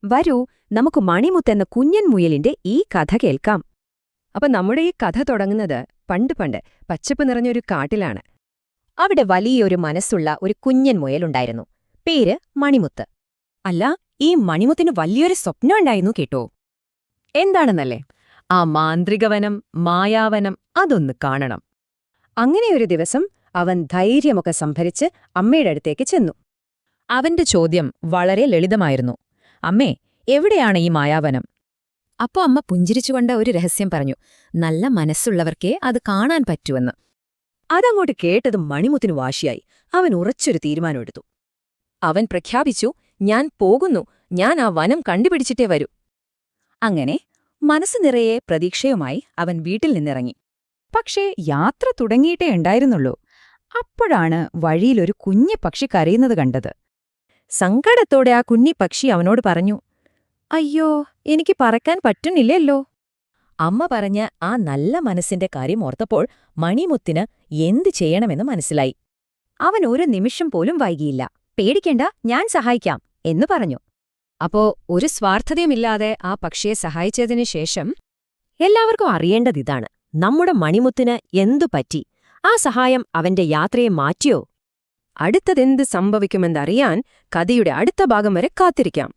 വരൂ, നമുക്ക് മണിമുത്തെന്ന കുഞ്ഞൻ മുയലിന്റെ ഈ കഥ കേൾക്കാം. അപ്പൊ നമ്മുടെ ഈ കഥ തുടങ്ങുന്നത് പണ്ട് പച്ചപ്പ് നിറഞ്ഞൊരു കാട്ടിലാണ്. അവിടെ വലിയൊരു മനസ്സുള്ള ഒരു കുഞ്ഞൻ മുയലുണ്ടായിരുന്നു. പേര് മണിമുത്ത്. അല്ല, ഈ മണിമുത്തിന് വലിയൊരു സ്വപ്നമുണ്ടായിരുന്നു കേട്ടോ. എന്താണെന്നല്ലേ? ആ മാന്ത്രികവനം, മായാവനം അതൊന്ന് കാണണം. അങ്ങനെയൊരു ദിവസം അവൻ ധൈര്യമൊക്കെ സംഭരിച്ച് അമ്മയുടെ അടുത്തേക്ക് ചെന്നു. അവന്റെ ചോദ്യം വളരെ ലളിതമായിരുന്നു. അമ്മേ, എവിടെയാണ് ഈ മായാവനം? അപ്പോ അമ്മ പുഞ്ചിരിച്ചുകൊണ്ട് ഒരു രഹസ്യം പറഞ്ഞു. നല്ല മനസ്സുള്ളവർക്കേ അത് കാണാൻ പറ്റുമെന്ന്. അതങ്ങോട്ട് കേട്ടതും മണിമുത്തിന് വാശിയായി. അവൻ ഉറച്ചൊരു തീരുമാനമെടുത്തു. അവൻ പ്രഖ്യാപിച്ചു, ഞാൻ പോകുന്നു, ഞാൻ ആ വനം കണ്ടുപിടിച്ചിട്ടേ വരൂ. അങ്ങനെ മനസ്സ് നിറയെ പ്രതീക്ഷയുമായി അവൻ വീട്ടിൽ നിന്നിറങ്ങി. പക്ഷേ യാത്ര തുടങ്ങിയിട്ടേ ഉണ്ടായിരുന്നുള്ളൂ. അപ്പോഴാണ് വഴിയിലൊരു കുഞ്ഞു പക്ഷി കരയുന്നത് കണ്ടത്. സങ്കടത്തോടെ ആ കുഞ്ഞി പക്ഷി അവനോട് പറഞ്ഞു, അയ്യോ, എനിക്ക് പറക്കാൻ പറ്റുന്നില്ലല്ലോ. അമ്മ പറഞ്ഞ ആ നല്ല മനസ്സിന്റെ കാര്യം ഓർത്തപ്പോൾ മണിമുത്തിന് എന്തു ചെയ്യണമെന്ന് മനസ്സിലായി. അവൻ ഒരു നിമിഷം പോലും വൈകിയില്ല. പേടിക്കേണ്ട, ഞാൻ സഹായിക്കാം എന്ന് പറഞ്ഞു. അപ്പോ ഒരു സ്വാർത്ഥതയുമില്ലാതെ ആ പക്ഷിയെ സഹായിച്ചതിനു ശേഷം എല്ലാവർക്കും അറിയേണ്ടതിതാണ്, നമ്മുടെ മണിമുത്തിന് എന്തു പറ്റി? ആ സഹായം അവന്റെ യാത്രയെ മാറ്റിയോ? അടുത്തതെന്ത് സംഭവിക്കുമെന്നറിയാൻ കഥയുടെ അടുത്ത ഭാഗം വരെ കാത്തിരിക്കാം.